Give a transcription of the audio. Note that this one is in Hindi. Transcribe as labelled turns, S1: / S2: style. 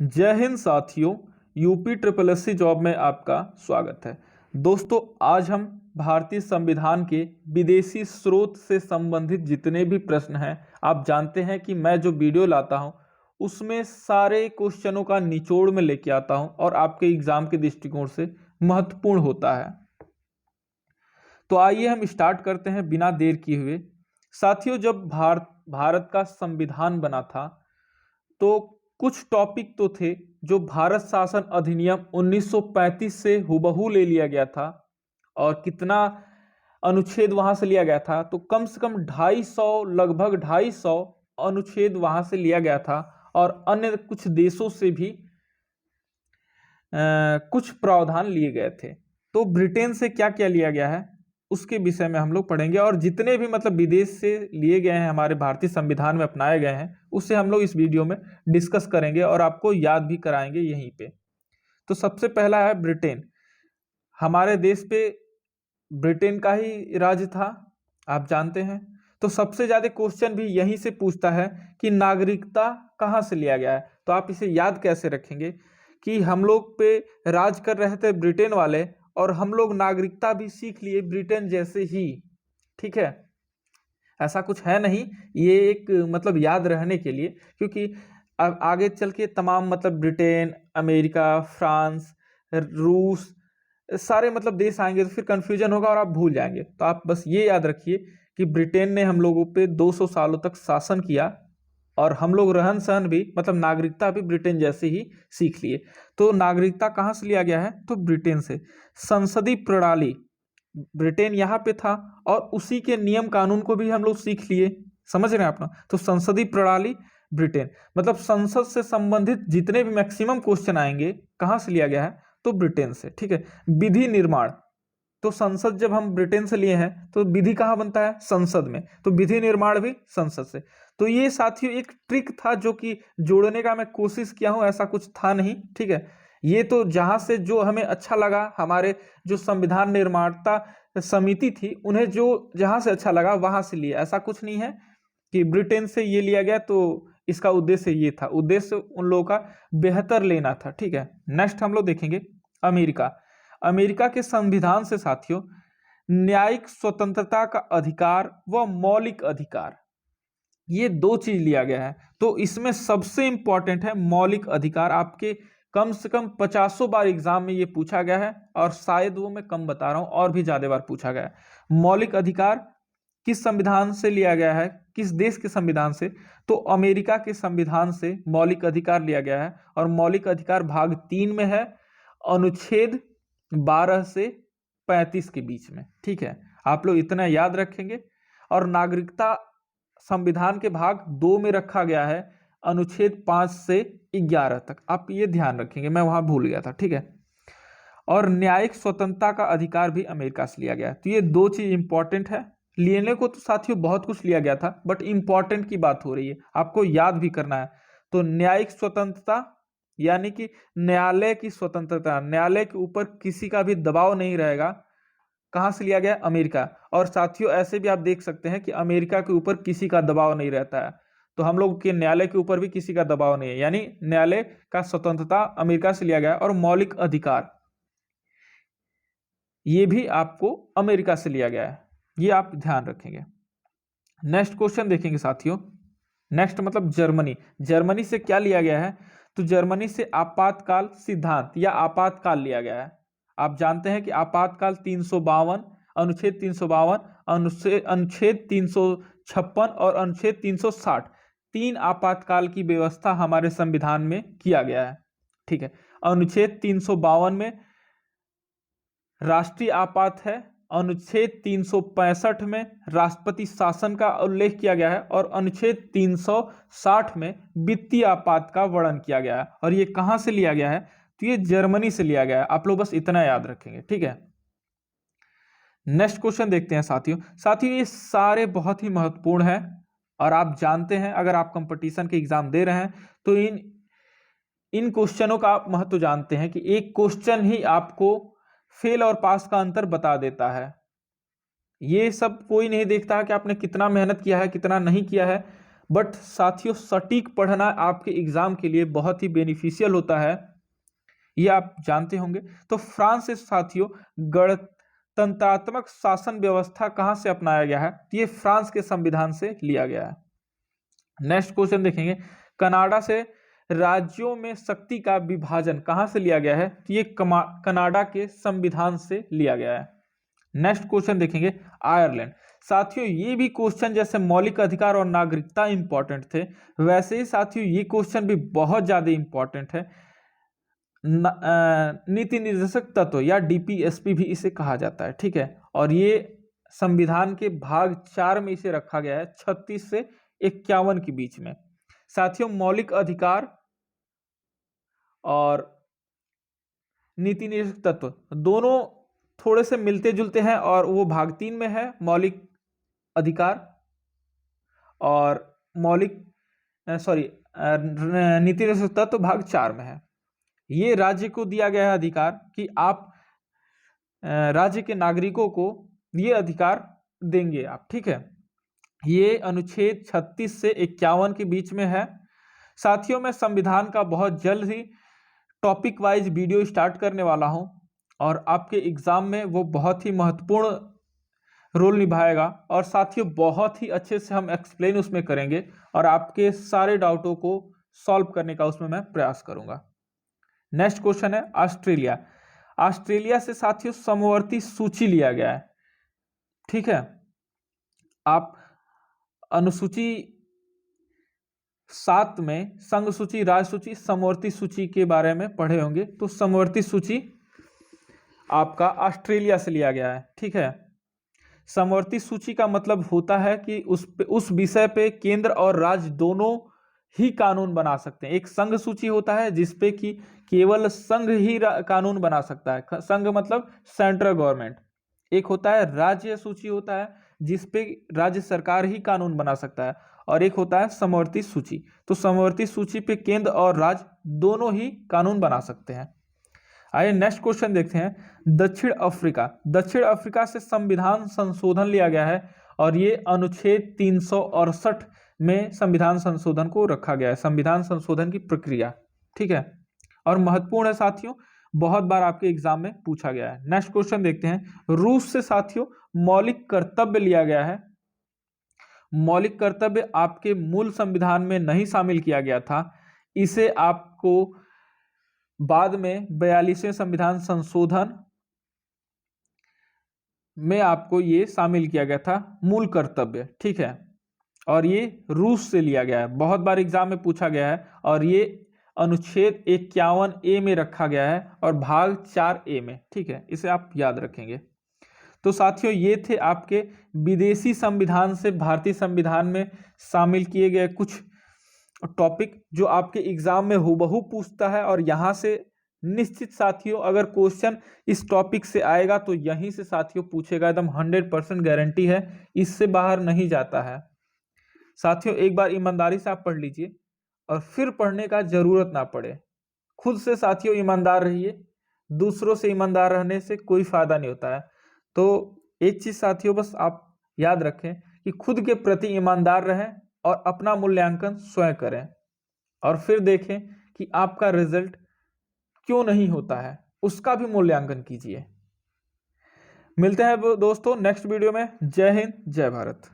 S1: जय हिंद साथियों। UP triple S C job में आपका स्वागत है। दोस्तों, आज हम भारतीय संविधान के विदेशी स्रोत से संबंधित जितने भी प्रश्न हैं, आप जानते हैं कि मैं जो वीडियो लाता हूं उसमें सारे क्वेश्चनों का निचोड़ में लेके आता हूं और आपके एग्जाम के दृष्टिकोण से महत्वपूर्ण होता है। तो आइए हम स्टार्ट करते हैं बिना देर किए हुए। साथियों, जब भारत का संविधान बना था तो कुछ टॉपिक तो थे जो भारत शासन अधिनियम 1935 से हुबहू ले लिया गया था। और कितना अनुच्छेद वहां से लिया गया था, तो कम से कम 250, लगभग 250 अनुच्छेद वहां से लिया गया था। और अन्य कुछ देशों से भी कुछ प्रावधान लिए गए थे। तो ब्रिटेन से क्या क्या लिया गया है उसके विषय में हम लोग पढ़ेंगे, और जितने भी मतलब विदेश से लिए गए हैं, हमारे भारतीय संविधान में अपनाए गए हैं, उससे हम लोग इस वीडियो में डिस्कस करेंगे और आपको याद भी कराएंगे यहीं पे। तो सबसे पहला है ब्रिटेन। हमारे देश पे ब्रिटेन का ही राज था, आप जानते हैं। तो सबसे ज्यादा क्वेश्चन भी यहीं से पूछता है कि नागरिकता कहाँ से लिया गया है। तो आप इसे याद कैसे रखेंगे कि हम लोग पे राज कर रहे थे ब्रिटेन वाले, और हम लोग नागरिकता भी सीख लिए ब्रिटेन जैसे ही। ठीक है, ऐसा कुछ है नहीं, ये एक मतलब याद रहने के लिए, क्योंकि आगे चल के तमाम मतलब ब्रिटेन, अमेरिका, फ्रांस, रूस, सारे मतलब देश आएंगे तो फिर कंफ्यूजन होगा और आप भूल जाएंगे। तो आप बस ये याद रखिए कि ब्रिटेन ने हम लोगों पे 200 सालों तक शासन किया, और हम लोग रहन सहन भी मतलब नागरिकता भी ब्रिटेन जैसे ही सीख लिए। तो नागरिकता कहाँ से लिया गया है, तो ब्रिटेन से। संसदीय प्रणाली, ब्रिटेन यहाँ पे था और उसी के नियम कानून को भी हम लोग सीख लिए। समझ रहे हैं आप ना। तो संसदीय प्रणाली ब्रिटेन, मतलब संसद से संबंधित जितने भी मैक्सिमम क्वेश्चन आएंगे कहाँ से लिया गया है, तो ब्रिटेन से। ठीक है। विधि निर्माण, तो संसद जब हम ब्रिटेन से लिए हैं तो विधि कहाँ बनता है, संसद में। तो विधि निर्माण भी संसद से। तो ये साथियों एक ट्रिक था जो कि जोड़ने का मैं कोशिश किया हूं, ऐसा कुछ था नहीं। ठीक है, ये तो जहां से जो हमें अच्छा लगा, हमारे जो संविधान निर्माता समिति थी उन्हें जो जहां से अच्छा लगा वहां से लिया, ऐसा कुछ नहीं है कि ब्रिटेन से ये लिया गया तो इसका उद्देश्य ये था। उद्देश्य उन लोगों का बेहतर लेना था। ठीक है। नेक्स्ट हम लोग देखेंगे अमेरिका। अमेरिका के संविधान से साथियों न्यायिक स्वतंत्रता का अधिकार व मौलिक अधिकार, ये दो चीज लिया गया है। तो इसमें सबसे इंपॉर्टेंट है मौलिक अधिकार। आपके कम से कम 50 बार एग्जाम में ये पूछा गया है, और शायद वो मैं कम बता रहा हूं, और भी ज्यादा बार पूछा गया है। मौलिक अधिकार किस संविधान से लिया गया है, किस देश के संविधान से, तो अमेरिका के संविधान से मौलिक अधिकार लिया गया है। और मौलिक अधिकार भाग 3 में है, अनुच्छेद 12 से 35 के बीच में। ठीक है, आप लोग इतना याद रखेंगे। और नागरिकता संविधान के भाग 2 में रखा गया है, अनुच्छेद 5 से 11 तक। आप ये ध्यान रखेंगे, मैं वहां भूल गया था। ठीक है। और न्यायिक स्वतंत्रता का अधिकार भी अमेरिका से लिया गया है। तो ये दो चीज इंपॉर्टेंट है। लेने को तो साथियों बहुत कुछ लिया गया था, बट इंपॉर्टेंट की बात हो रही है, आपको याद भी करना है। तो न्यायिक स्वतंत्रता यानी कि न्यायालय की स्वतंत्रता, न्यायालय के ऊपर किसी का भी दबाव नहीं रहेगा। कहां से लिया गया, अमेरिका। और साथियों ऐसे भी आप देख सकते हैं कि अमेरिका के ऊपर किसी का दबाव नहीं रहता है। तो हम लोग के न्यायालय के ऊपर भी किसी का दबाव नहीं है, यानी न्यायालय का स्वतंत्रता अमेरिका से लिया गया। और मौलिक अधिकार ये भी आपको अमेरिका से लिया गया है, ये आप ध्यान रखेंगे। नेक्स्ट क्वेश्चन देखेंगे साथियों। नेक्स्ट मतलब जर्मनी। जर्मनी से क्या लिया गया है, तो जर्मनी से आपातकाल सिद्धांत या आपातकाल लिया गया है। आप जानते हैं कि आपातकाल 352, अनुच्छेद 352, अनुच्छेद 356 और अनुच्छेद 360, 3 आपातकाल की व्यवस्था हमारे संविधान में किया गया है। ठीक है। अनुच्छेद 352 में राष्ट्रीय आपात है, अनुच्छेद 365 में राष्ट्रपति शासन का उल्लेख किया गया है, और अनुच्छेद 360 में वित्तीय आपात का वर्णन किया गया है। और ये कहां से लिया गया है, तो ये जर्मनी से लिया गया है। आप लोग बस इतना याद रखेंगे। ठीक है। नेक्स्ट क्वेश्चन देखते हैं साथियों। साथियों ये सारे बहुत ही महत्वपूर्ण है, और आप जानते हैं अगर आप कंपटीशन के एग्जाम दे रहे हैं तो इन क्वेश्चनों का आप महत्व जानते हैं कि एक क्वेश्चन ही आपको फेल और पास का अंतर बता देता है। ये सब कोई नहीं देखता है कि आपने कितना मेहनत किया है कितना नहीं किया है, बट साथियों सटीक पढ़ना आपके एग्जाम के लिए बहुत ही बेनिफिशियल होता है, ये आप जानते होंगे। तो फ्रांस से साथियों गणतंत्रात्मक शासन व्यवस्था कहां से अपनाया गया है? तो ये फ्रांस के संविधान से लिया गया है। नेक्स्ट क्वेश्चन देखेंगे, कनाडा से राज्यों में शक्ति का विभाजन कहां से लिया गया है? तो ये कनाडा के संविधान से लिया गया है। नेक्स्ट क्वेश्चन देखेंगे, आयरलैंड। साथियों ये भी क्वेश्चन जैसे मौलिक अधिकार और नागरिकता इंपॉर्टेंट थे, वैसे ही साथियों ये क्वेश्चन भी बहुत ज्यादा इंपॉर्टेंट है। नीति निर्देशक तत्व या डीपीएसपी भी इसे कहा जाता है, ठीक है। और ये संविधान के भाग 4 में इसे रखा गया है, 36 से 51 के बीच में। साथियों मौलिक अधिकार और नीति निर्देशक तत्व दोनों थोड़े से मिलते जुलते हैं, और वो भाग 3 में है मौलिक अधिकार, और नीति निर्देशक तत्व भाग 4 में है। ये राज्य को दिया गया है अधिकार कि आप राज्य के नागरिकों को ये अधिकार देंगे आप, ठीक है। ये अनुच्छेद 36 से 51 के बीच में है। साथियों मैं संविधान का बहुत जल्द ही टॉपिक वाइज वीडियो स्टार्ट करने वाला हूं, और आपके एग्जाम में वो बहुत ही महत्वपूर्ण रोल निभाएगा, और साथियों बहुत ही अच्छे से हम एक्सप्लेन उसमें करेंगे, और आपके सारे डाउटों को सॉल्व करने का उसमें मैं प्रयास करूंगा। नेक्स्ट क्वेश्चन है ऑस्ट्रेलिया। ऑस्ट्रेलिया से साथियों समवर्ती सूची लिया गया है, ठीक है। आप अनुसूची 7 में संघ सूची, राज्य सूची, समवर्ती सूची के बारे में पढ़े होंगे। तो समवर्ती सूची आपका ऑस्ट्रेलिया से लिया गया है, ठीक है। समवर्ती सूची का मतलब होता है कि उस विषय पे केंद्र और राज्य दोनों ही कानून बना सकते हैं। एक संघ सूची होता है जिसपे कि केवल संघ ही कानून बना सकता है, संघ मतलब सेंट्रल गवर्नमेंट। एक होता है राज्य सूची होता है जिसपे राज्य सरकार ही कानून बना सकता है, और एक होता है समवर्ती सूची। तो समवर्ती सूची पे केंद्र और राज्य दोनों ही कानून बना सकते हैं। आइए नेक्स्ट क्वेश्चन देखते हैं, दक्षिण अफ्रीका। दक्षिण अफ्रीका से संविधान संशोधन लिया गया है, और ये अनुच्छेद 368 में संविधान संशोधन को रखा गया है, संविधान संशोधन की प्रक्रिया, ठीक है। और महत्वपूर्ण है साथियों, बहुत बार आपके एग्जाम में पूछा गया है। नेक्स्ट क्वेश्चन देखते हैं, रूस से साथियों मौलिक कर्तव्य लिया गया है। मौलिक कर्तव्य आपके मूल संविधान में नहीं शामिल किया गया था, इसे आपको बाद में 42वें संविधान संशोधन में आपको ये शामिल किया गया था, मूल कर्तव्य, ठीक है। और ये रूस से लिया गया है, बहुत बार एग्जाम में पूछा गया है, और ये अनुच्छेद 51A में रखा गया है और भाग 4A में, ठीक है। इसे आप याद रखेंगे। तो साथियों ये थे आपके विदेशी संविधान से भारतीय संविधान में शामिल किए गए कुछ टॉपिक जो आपके एग्जाम में हूबहू पूछता है, और यहाँ से निश्चित साथियों अगर क्वेश्चन इस टॉपिक से आएगा तो यहीं से साथियों पूछेगा, एकदम 100% गारंटी है, इससे बाहर नहीं जाता है। साथियों एक बार ईमानदारी से आप पढ़ लीजिए, और फिर पढ़ने का जरूरत ना पड़े। खुद से साथियों ईमानदार रहिए, दूसरों से ईमानदार रहने से कोई फायदा नहीं होता है। तो एक चीज साथियों बस आप याद रखें कि खुद के प्रति ईमानदार रहें और अपना मूल्यांकन स्वयं करें, और फिर देखें कि आपका रिजल्ट क्यों नहीं होता है, उसका भी मूल्यांकन कीजिए। मिलते हैं दोस्तों नेक्स्ट वीडियो में। जय हिंद, जय भारत।